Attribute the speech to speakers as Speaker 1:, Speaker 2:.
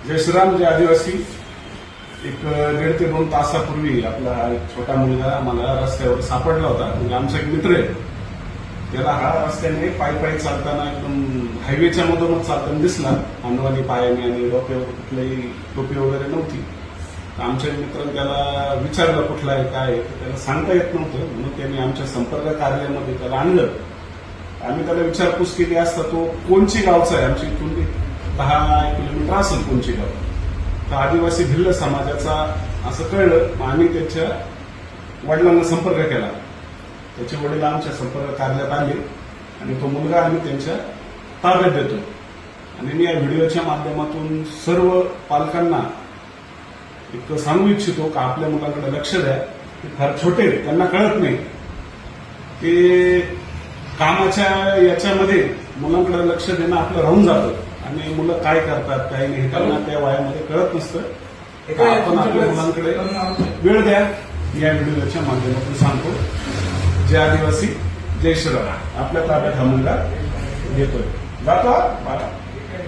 Speaker 1: जय श्रीराम. जे आदिवासी एक 1.5 ते 2 तासापूर्वी आपला एक छोटा मुलगा आम्हाला रस्त्यावर सापडला होता. म्हणजे आमचा एक मित्र आहे, त्याला हा रस्त्याने पायी चालताना एकदम हायवेच्या मधूनच चालताना दिसला. अंडवानी पायाने आणि डोक्यावर कुठल्याही टोपी वगैरे नव्हती. आमच्या मित्रांनी त्याला विचारलं कुठला आहे काय आहे, तर त्याला सांगता येत नव्हतं. म्हणून त्यांनी आमच्या संपर्क कार्यालयामध्ये त्याला आणलं. आम्ही त्याला विचारपूस केली असता तो कोणची गावचा आहे. आमची इथून 10 किलोमीटर असेल कोणची गाव. तर आदिवासी भिल्ल समाजाचा असं कळलं. मग आम्ही त्याच्या वडिलांना संपर्क केला. त्याचे वडील आमच्या संपर्क कार्यालयात आले आणि तो मुलगा आम्ही त्यांच्या ताब्यात देतो. आणि मी या व्हिडिओच्या माध्यमातून सर्व पालकांना एक सांगू इच्छितो का आपल्या मुलांकडे लक्ष द्या. ते फार छोटे, त्यांना कळत नाही. ते कामाच्या याच्यामध्ये मुलांकडे लक्ष देणं आपलं राहून जातं आणि मुलं काय करतात काय नाही हे त्यांना त्या वयामध्ये कळत नसतं. आपण आपल्या मुलांकडे वेळ द्या. या व्हिडिओच्या माध्यमातून सांगतो. जय आदिवासी, जय श्रीराम. आपल्या ताब्यात हा मुलगा घेतोय. जातो.